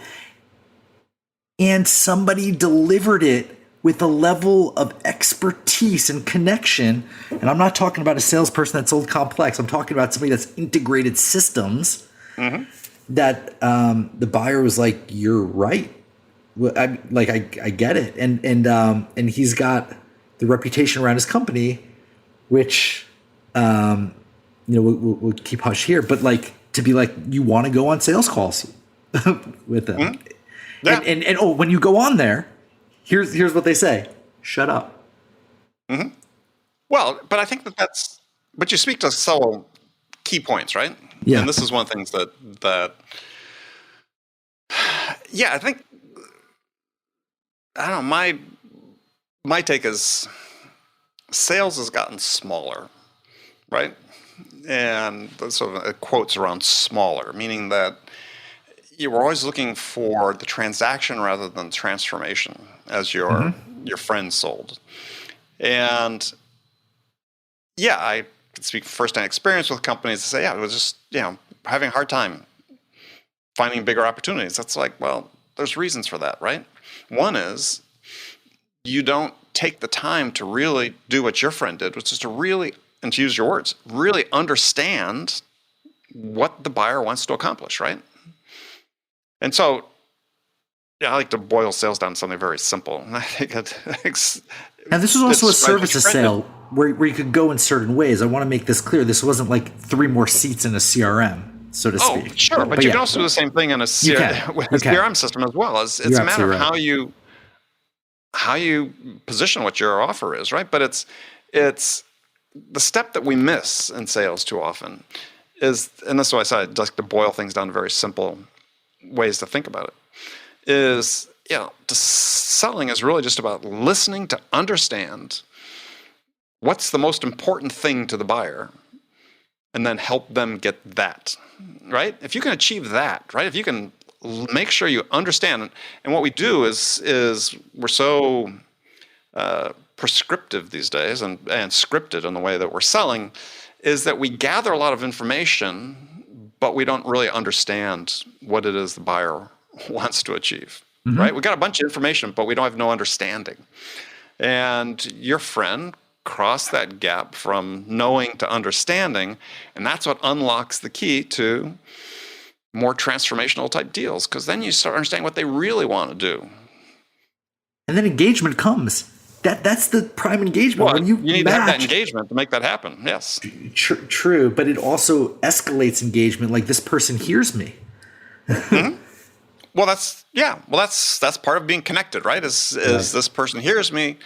And somebody delivered it with a level of expertise and connection. And I'm not talking about a salesperson that sold complex. I'm talking about somebody that's integrated systems that the buyer was like, "You're right. I get it." And he's got the reputation around his company, which we'll keep hush here, but like to be like, you want to go on sales calls with them. Mm-hmm. Yeah. And when you go on there, here's what they say: shut up. Mm-hmm. Well, but I think but you speak to several key points, right? Yeah. And this is one of the things that I think, I don't know, my take is sales has gotten smaller, right? And sort of quotes around smaller, meaning that you were always looking for the transaction rather than transformation, as your friend sold. And I can speak firsthand experience with companies that say, it was just, having a hard time finding bigger opportunities. That's like, well, there's reasons for that, right? One is you don't take the time to really do what your friend did, which is to really, and to use your words, really understand what the buyer wants to accomplish, right? And so, yeah, I like to boil sales down to something very simple. And I think and this was also a services sale where you could go in certain ways. I want to make this clear. This wasn't like 3 more seats in a CRM, so to speak. Oh, sure. But you can also do the same thing in a CRM system as well. It's a matter of how you position what your offer is, right? But it's the step that we miss in sales too often is, and that's why I said just to boil things down to very simple ways to think about it, is, selling is really just about listening to understand what's the most important thing to the buyer and then help them get that, right? If you can achieve that, right? If you can make sure you understand, and what we do is we're so prescriptive these days and scripted in the way that we're selling, is that we gather a lot of information, but we don't really understand what it is the buyer wants to achieve, right? We got a bunch of information, but we don't have no understanding. And your friend crossed that gap from knowing to understanding, and that's what unlocks the key to more transformational type deals, because then you start understanding what they really want to do. And then engagement comes. That's the prime engagement. Well, when you need to have that engagement to make that happen. Yes. True, but it also escalates engagement. Like, this person hears me. Well, that's part of being connected, right? Is this person hears me,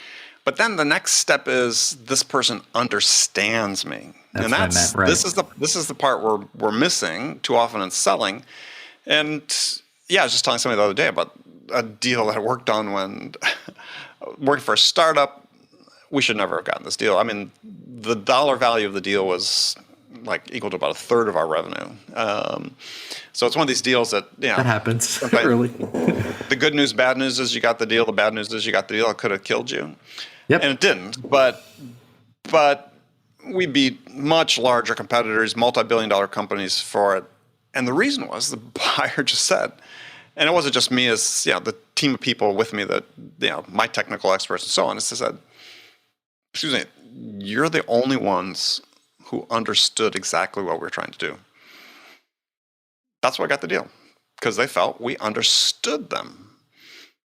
but then the next step is this person understands me. This is the part we're missing too often in selling. And I was just telling somebody the other day about a deal that I worked on when working for a startup. We should never have gotten this deal. I mean, the dollar value of the deal was like equal to about 1/3 of our revenue. So it's one of these deals that that happens early. The good news, bad news is you got the deal. The bad news is you got the deal. It could have killed you, and it didn't. But we beat much larger competitors, multi-billion-dollar companies for it. And the reason was the buyer just said, and it wasn't just me, as the team of people with me that my technical experts and so on. It said, "Excuse me, you're the only ones who understood exactly what we're trying to do." That's why I got the deal, because they felt we understood them.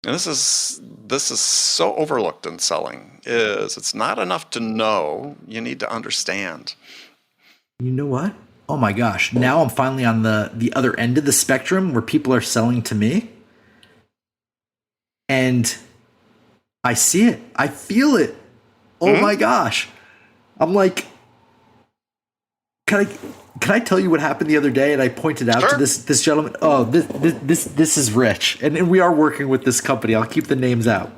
And this is so overlooked in selling. It's not enough to know; you need to understand. You know what? Oh my gosh! Now I'm finally on the other end of the spectrum where people are selling to me, and I see it. I feel it. Oh my gosh! I'm like, can I tell you what happened the other day? And I pointed out to this gentleman. Oh, this is rich, and we are working with this company. I'll keep the names out.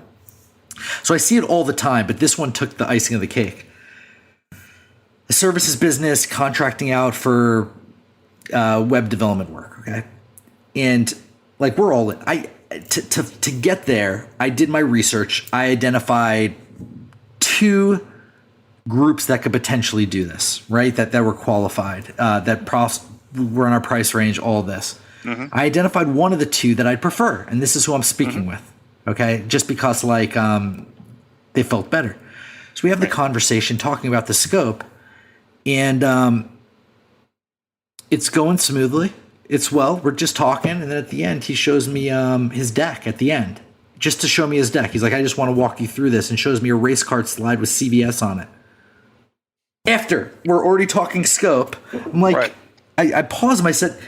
So I see it all the time, but this one took the icing of the cake. A services business contracting out for web development work. Okay, and like we're all in. To get there, I did my research. I identified 2 groups that could potentially do this, right? That were qualified, were in our price range, all this. I identified one of the 2 that I'd prefer, and this is who I'm speaking with, okay? Just because, they felt better. So we have the conversation talking about the scope, and it's going smoothly. We're just talking, and then at the end, he shows me his deck at the end, just to show me his deck. He's like, "I just want to walk you through this," and shows me a race card slide with CVS on it. After we're already talking scope, I'm like, I paused him. I said,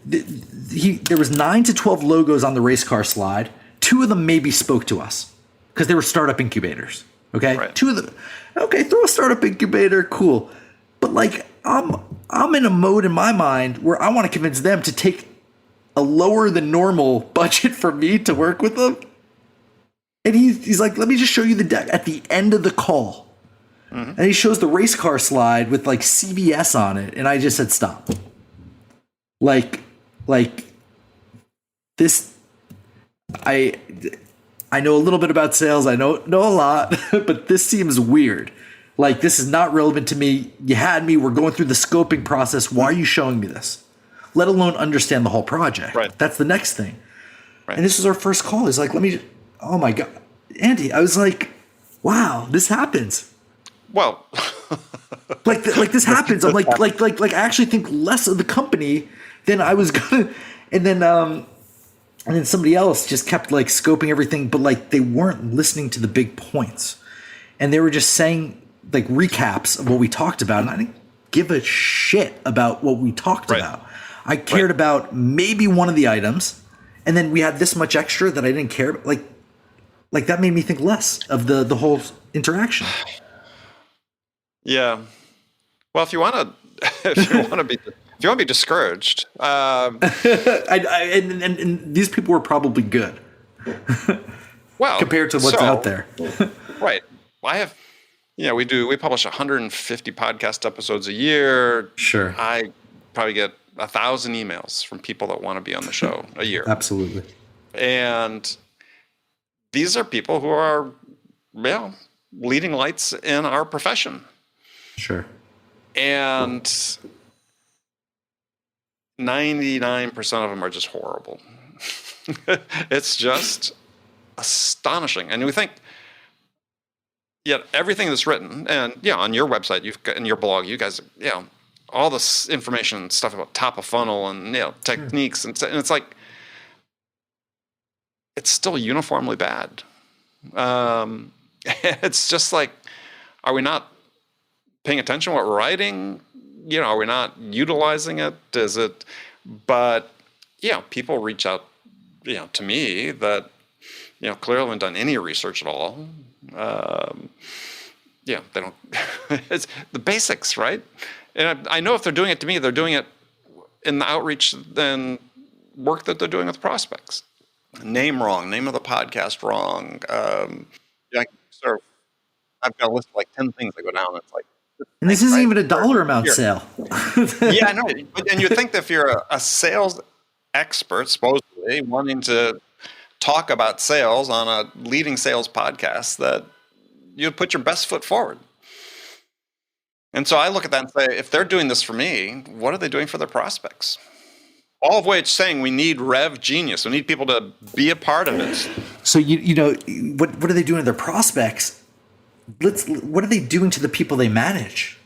there was 9 to 12 logos on the race car slide. 2 of them maybe spoke to us because they were startup incubators. Okay, 2 of them. Okay, throw a startup incubator, cool. But I'm in a mode in my mind where I want to convince them to take a lower than normal budget for me to work with them. And he's like, "Let me just show you the deck at the end of the call." And he shows the race car slide with CVS on it. And I just said, "Stop." Like this, I know a little bit about sales. I know a lot, but this seems weird. This is not relevant to me. You had me. We're going through the scoping process. Why are you showing me this? Let alone understand the whole project. Right. That's the next thing. Right. And this was our first call. He's like, oh my God, Andy. I was like, wow, this happens. Well, like this happens. I'm like I actually think less of the company than I was gonna, and then somebody else just kept like scoping everything, but like they weren't listening to the big points, and they were just saying like recaps of what we talked about, and I didn't give a shit about what we talked about. I cared about maybe one of the items, and then we had this much extra that I didn't care about. Like that made me think less of the whole interaction. Yeah. Well, if you want to be discouraged, and these people were probably good. Well, compared to what's out there. Right. I have, we publish 150 podcast episodes a year. Sure. I probably get 1,000 emails from people that want to be on the show a year. Absolutely. And these are people who are, leading lights in our profession. Sure. And 99% of them are just horrible. It's just astonishing. And we think, yet everything that's written, and on your website, in your blog, you guys, all this information and stuff about top of funnel and techniques, and it's like it's still uniformly bad. It's just like, are we not paying attention to what we're writing? Are we not utilizing it? Is it? But people reach out, to me that clearly haven't done any research at all. They don't. It's the basics, right? And I know if they're doing it to me, they're doing it in the outreach and work that they're doing with prospects. Name wrong, name of the podcast wrong. I've got a list of like 10 things that go down. It's like, and this isn't even a dollar amount sale. Yeah, I know. And you'd think that if you're a sales expert, supposedly wanting to talk about sales on a leading sales podcast, that you'd put your best foot forward. And so I look at that and say, if they're doing this for me, what are they doing for their prospects? All of which saying we need RevGenius. We need people to be a part of it. So what are they doing to their prospects? What are they doing to the people they manage?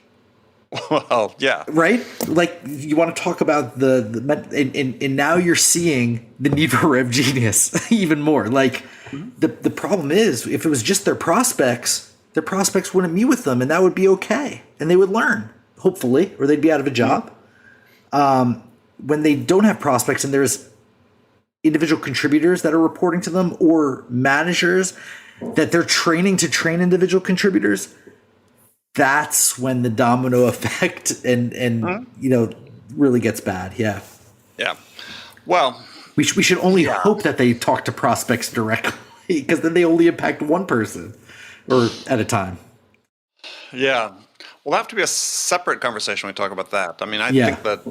Well, yeah. Right? Like, you want to talk about and now you're seeing the need for RevGenius even more. Like, the problem is, if it was just their prospects wouldn't meet with them, and that would be okay. And they would learn, hopefully, or they'd be out of a job. When they don't have prospects and there's individual contributors that are reporting to them, or managers that they're training to train individual contributors, that's when the domino effect and really gets bad. Yeah. Yeah. Well, we should only hope that they talk to prospects directly, because then they only impact one person or at a time. Yeah. We'll have to be a separate conversation when we talk about that. I mean, I think that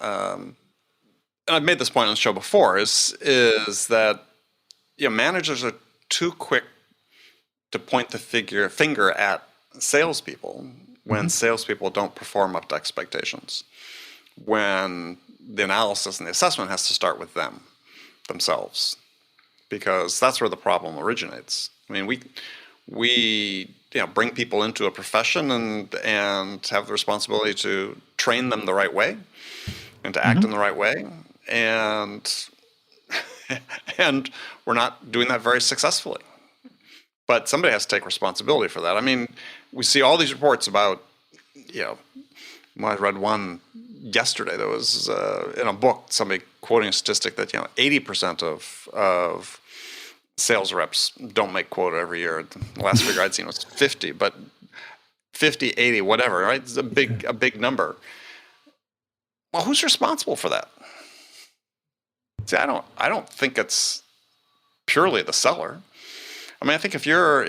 and I've made this point on the show before, is that managers are too quick to point the finger at salespeople when salespeople don't perform up to expectations. When the analysis and the assessment has to start with themselves, because that's where the problem originates. I mean, we bring people into a profession and have the responsibility to train them the right way and to act in the right way, and we're not doing that very successfully. But somebody has to take responsibility for that. I mean, we see all these reports about, I read one yesterday that was in a book, somebody quoting a statistic that 80% of sales reps don't make quota every year. The last figure I'd seen was 50, but 50, 80, whatever, right? It's a big number. Well, who's responsible for that? See, I don't think it's purely the seller. I mean, I think if you're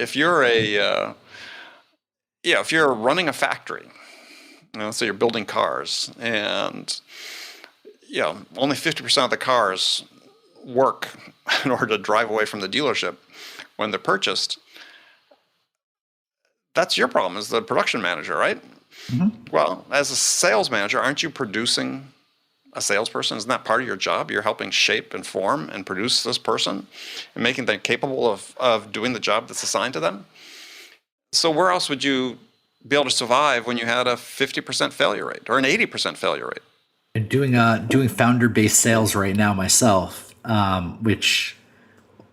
running a factory, so you're building cars, and only 50% of the cars work in order to drive away from the dealership when they're purchased, that's your problem as the production manager, right? Well, as a sales manager, aren't you producing a salesperson? Isn't that part of your job? You're helping shape and form and produce this person and making them capable of doing the job that's assigned to them. So where else would you be able to survive when you had a 50% failure rate or an 80% failure rate. And doing founder-based sales right now myself, which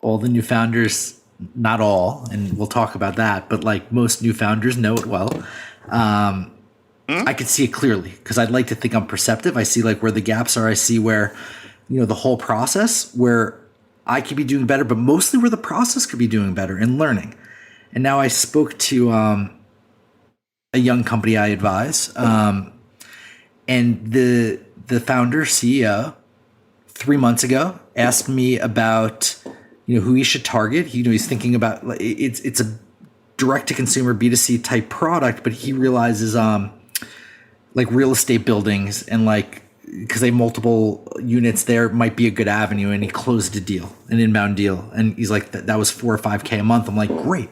all the new founders, not all, and we'll talk about that, but like most new founders know it well. I can see it clearly because I'd like to think I'm perceptive. I see like where the gaps are. I see where, the whole process where I could be doing better, but mostly where the process could be doing better and learning. And now I spoke to a young company I advise, and the founder, CEO, 3 months ago asked me about who he should target. He's thinking about it's a direct to consumer B2C type product, but he realizes like real estate buildings and like because they have multiple units there might be a good avenue, and he closed a deal, an inbound deal, and he's like that was $4 or $5K a month. I'm like, great,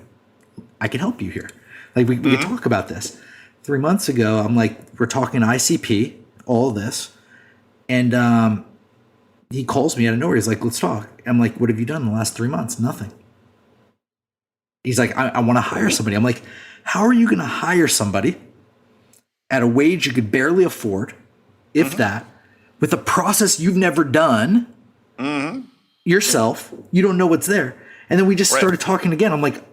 I can help you here. Like we can talk about this. 3 months ago, I'm like, we're talking ICP, all of this. And he calls me out of nowhere. He's like, let's talk. I'm like, what have you done in the last 3 months? Nothing. He's like, I want to hire somebody. I'm like, how are you going to hire somebody at a wage you could barely afford, if that, with a process you've never done yourself? You don't know what's there. And then we just started talking again. I'm like,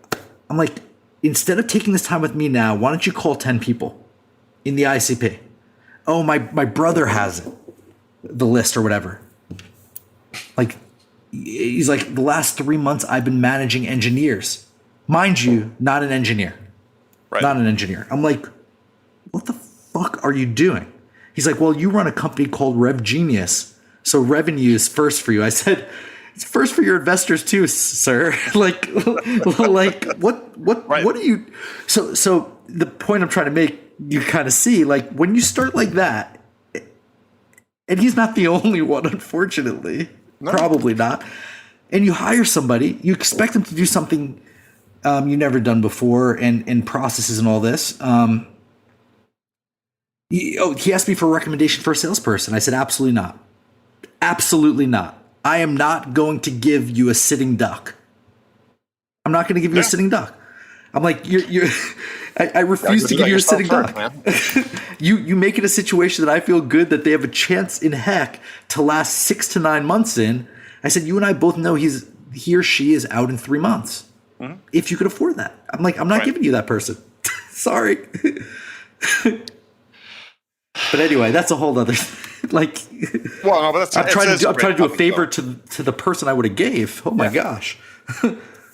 instead of taking this time with me now, why don't you call 10 people in the ICP? Oh, my brother has it, the list or whatever. Like, he's like, the last 3 months I've been managing engineers. Mind you, not an engineer. Right. Not an engineer. I'm like, what the fuck are you doing? He's like, well, you run a company called RevGenius, so revenue is first for you. I said, it's first for your investors too, sir. like what are you? So the point I'm trying to make, you kind of see, like when you start like that, and he's not the only one, unfortunately, probably not. And you hire somebody, you expect them to do something you never done before, and processes and all this. He asked me for a recommendation for a salesperson. I said, absolutely not. Absolutely not. I am not going to give you a sitting duck. I'm not going to give you a sitting duck. I'm like, I refuse to give you a sitting duck. You make it a situation that I feel good that they have a chance in heck to last 6 to 9 months in. I said, you and I both know he or she is out in 3 months. If you could afford that. I'm like, I'm not giving you that person. Sorry. But anyway, that's a whole other like. Well, no, but I'm trying to do a favor to the person I would have gave. Oh my gosh.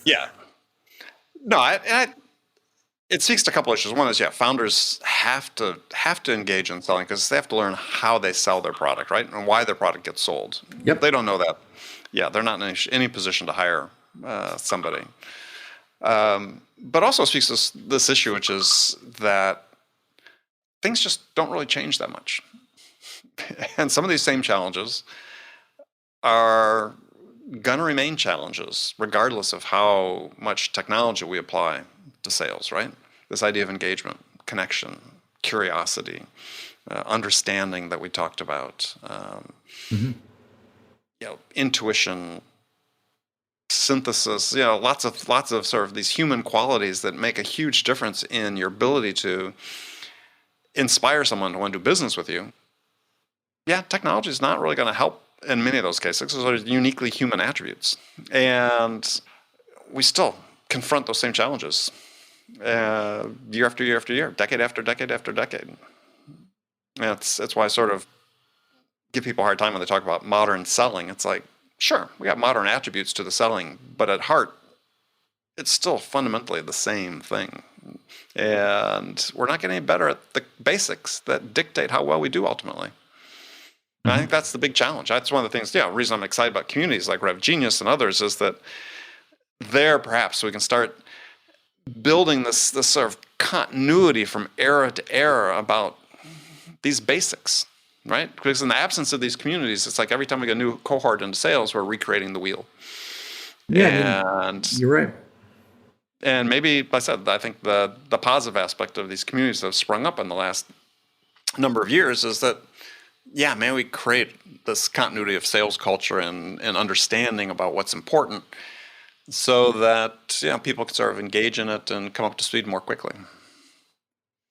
Yeah. No, it speaks to a couple issues. One is, founders have to engage in selling because they have to learn how they sell their product, right, and why their product gets sold. Yep. If they don't know that, they're not in any position to hire somebody. But also speaks to this issue, which is that things just don't really change that much. And some of these same challenges are going to remain challenges, regardless of how much technology we apply to sales, right? This idea of engagement, connection, curiosity, understanding that we talked about, intuition, synthesis, lots of sort of these human qualities that make a huge difference in your ability to inspire someone to want to do business with you. Technology is not really going to help in many of those cases. Those are uniquely human attributes. And we still confront those same challenges year after year after year, decade after decade after decade. And it's why I sort of give people a hard time when they talk about modern selling. It's like, sure, we got modern attributes to the selling, but at heart, it's still fundamentally the same thing. And we're not getting any better at the basics that dictate how well we do ultimately. And I think that's the big challenge. That's one of the things, the reason I'm excited about communities like RevGenius and others is that there perhaps we can start building this sort of continuity from era to era about these basics, right? Because in the absence of these communities, it's like every time we get a new cohort into sales, we're recreating the wheel. Yeah, and you're right. And maybe, like I said, I think the positive aspect of these communities that have sprung up in the last number of years is that, maybe we create this continuity of sales culture and understanding about what's important so that people can sort of engage in it and come up to speed more quickly.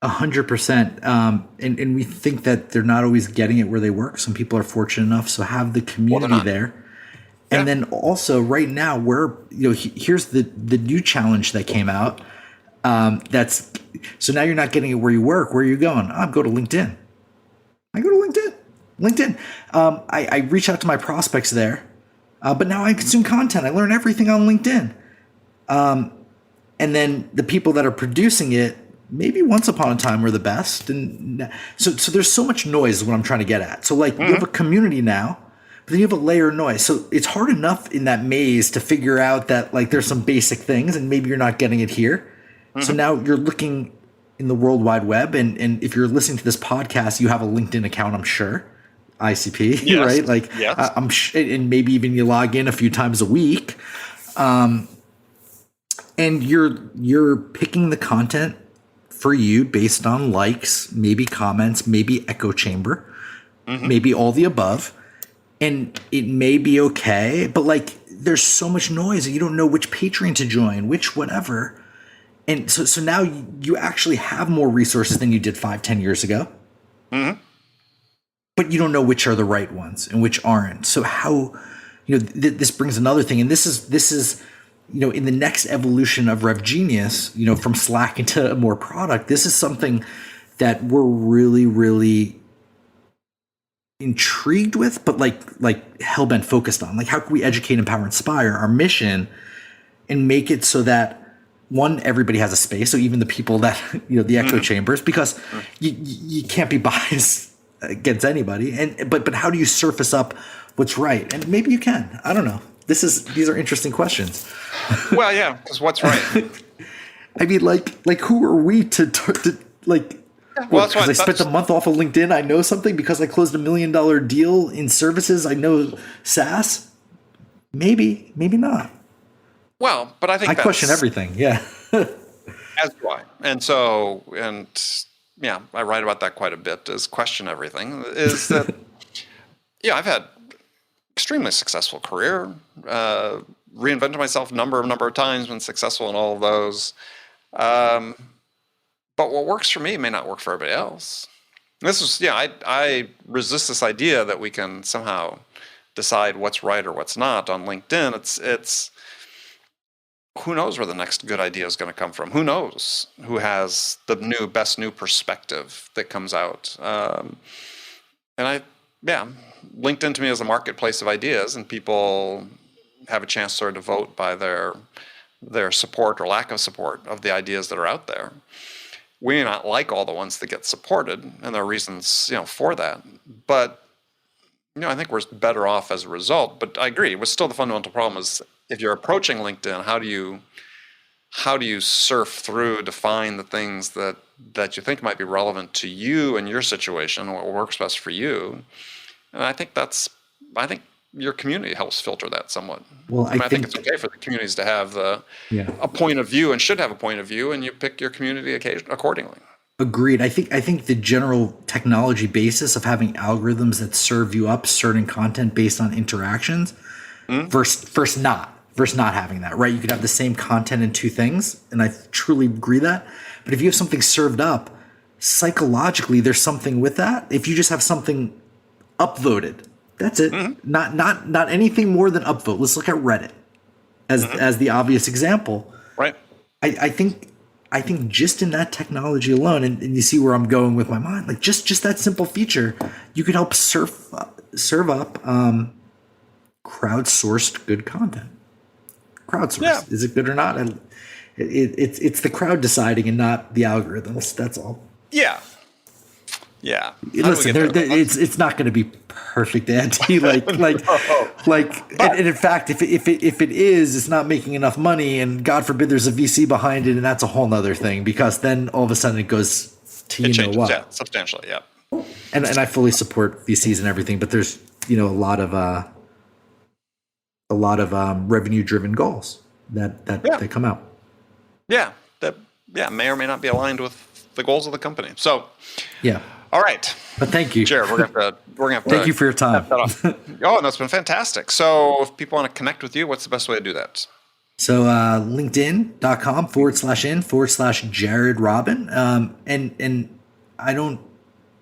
100%. And we think that they're not always getting it where they work. Some people are fortunate enough, so have the community there. And then also right now here's the new challenge that came out. So now you're not getting it where you work. Where are you going? I go to LinkedIn. LinkedIn. I reach out to my prospects there, but now I consume content. I learn everything on LinkedIn. And then the people that are producing it, maybe once upon a time were the best. And so there's so much noise is what I'm trying to get at. So like you have a community now, but then you have a layer of noise. So it's hard enough in that maze to figure out that like there's some basic things and maybe you're not getting it here. So now you're looking in the World Wide Web. And if you're listening to this podcast, you have a LinkedIn account, I'm sure. ICP, yes. Right? Like and maybe even you log in a few times a week. And you're picking the content for you based on likes, maybe comments, maybe echo chamber, maybe all the above. And it may be okay, but like there's so much noise and you don't know which Patreon to join, which whatever. And so now you actually have more resources than you did 5-10 years ago. But you don't know which are the right ones and which aren't. So how, this brings another thing. And this is in the next evolution of RevGenius, from Slack into more product, this is something that we're really, really intrigued with, but like hell-bent focused on. Like, how can we educate, empower, inspire our mission and make it so that one, everybody has a space. So even the people that, the echo chambers, because you can't be biased against anybody. But how do you surface up what's right? And maybe you can. I don't know. These are interesting questions. Well, yeah, because what's right? I mean, like who are we to like? Well, because I spent a month off of LinkedIn. I know something because I closed $1 million deal in services. I know SaaS. Maybe not. Well, but I think I question everything. Yeah. As do I. And yeah, I write about that quite a bit. Is question everything. Is that I've had extremely successful career. Reinvented myself a number of times. Been successful in all of those. But what works for me may not work for everybody else. This is I resist this idea that we can somehow decide what's right or what's not on LinkedIn. It's who knows where the next good idea is going to come from? Who knows who has the best new perspective that comes out? LinkedIn to me is a marketplace of ideas, and people have a chance sort of to vote by their support or lack of support of the ideas that are out there. We may not like all the ones that get supported, and there are reasons for that. But I think we're better off as a result. But I agree. What's still the fundamental problem is if you're approaching LinkedIn, how do you surf through to find the things that you think might be relevant to you and your situation, what works best for you? And I think your community helps filter that somewhat. Well, I think it's okay for the communities to have a point of view and should have a point of view, and you pick your community accordingly. Agreed. I think the general technology basis of having algorithms that serve you up certain content based on interactions versus not having that, right? You could have the same content in two things, and I truly agree that. But if you have something served up, psychologically, there's something with that. If you just have something upvoted, that's it. Not anything more than upvote. Let's look at Reddit as the obvious example. Right. I think just in that technology alone, and you see where I'm going with my mind, like just that simple feature, you could help serve up crowdsourced good content. Crowdsourced. Yeah. Is it good or not? It's the crowd deciding and not the algorithms. That's all. Yeah. Yeah. Listen, it's not going to be perfect, Andy. And in fact, if it is, it's not making enough money, and God forbid there's a VC behind it, and that's a whole nother thing, because then all of a sudden it goes to changes, know what. Yeah, substantially, yeah. And I fully support VCs and everything, but there's a lot of revenue driven goals that come out. Yeah, that may or may not be aligned with the goals of the company. So yeah. All right. But thank you. Jared, we're gonna have to thank you for your time. Oh, that's been fantastic. So if people want to connect with you, what's the best way to do that? So linkedin.com/in/Jared Robin. And I don't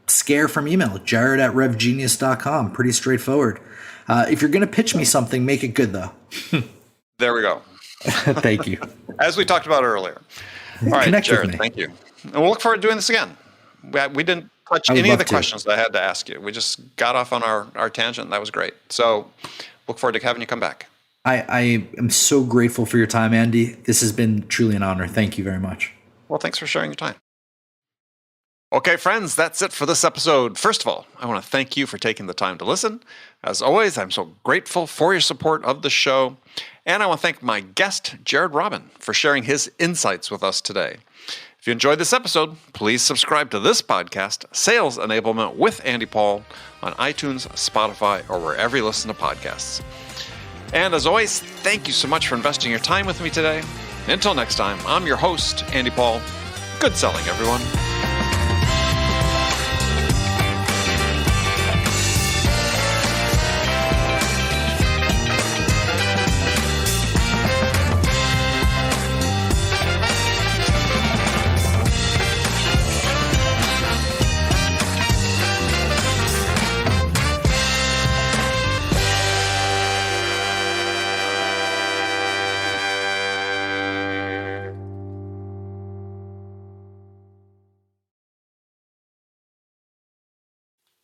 scare from email. Jared@RevGenius.com. Pretty straightforward. If you're going to pitch me something, make it good, though. There we go. Thank you. As we talked about earlier. All right, Connect Jared, with me. thank you. And we'll look forward to doing this again. We didn't touch any of the questions that I had to ask you. We just got off on our tangent. That was great. So look forward to having you come back. I am so grateful for your time, Andy. This has been truly an honor. Thank you very much. Well, thanks for sharing your time. Okay, friends, that's it for this episode. First of all, I want to thank you for taking the time to listen. As always, I'm so grateful for your support of the show. And I want to thank my guest, Jared Robin, for sharing his insights with us today. If you enjoyed this episode, please subscribe to this podcast, Sales Enablement with Andy Paul, on iTunes, Spotify, or wherever you listen to podcasts. And as always, thank you so much for investing your time with me today. Until next time, I'm your host, Andy Paul. Good selling, everyone.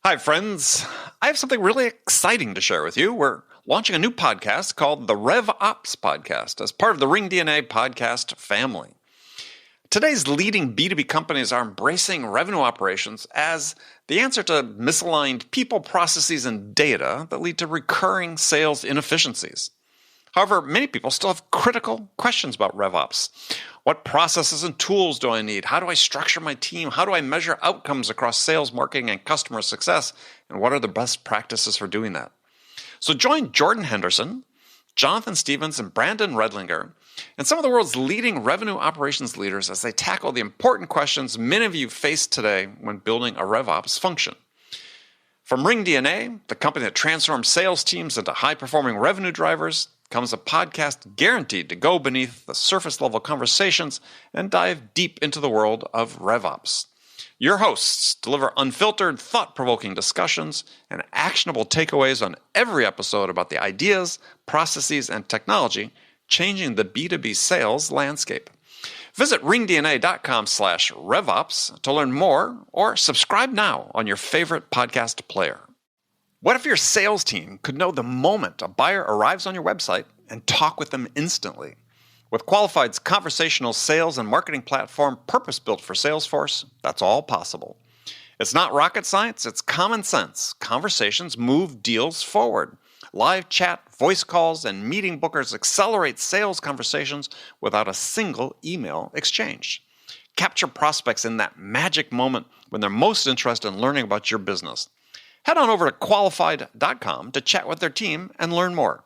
Hi, friends. I have something really exciting to share with you. We're launching a new podcast called the RevOps Podcast as part of the ringDNA podcast family. Today's leading B2B companies are embracing revenue operations as the answer to misaligned people, processes, and data that lead to recurring sales inefficiencies. However, many people still have critical questions about RevOps. What processes and tools do I need? How do I structure my team? How do I measure outcomes across sales, marketing, and customer success? And what are the best practices for doing that? So join Jordan Henderson, Jonathan Stevens, and Brandon Redlinger, and some of the world's leading revenue operations leaders as they tackle the important questions many of you face today when building a RevOps function. From ringDNA, the company that transforms sales teams into high-performing revenue drivers, comes a podcast guaranteed to go beneath the surface-level conversations and dive deep into the world of RevOps. Your hosts deliver unfiltered, thought-provoking discussions and actionable takeaways on every episode about the ideas, processes, and technology changing the B2B sales landscape. Visit ringdna.com/RevOps to learn more or subscribe now on your favorite podcast player. What if your sales team could know the moment a buyer arrives on your website and talk with them instantly? With Qualified's conversational sales and marketing platform purpose-built for Salesforce, that's all possible. It's not rocket science, it's common sense. Conversations move deals forward. Live chat, voice calls, and meeting bookers accelerate sales conversations without a single email exchange. Capture prospects in that magic moment when they're most interested in learning about your business. Head on over to qualified.com to chat with their team and learn more.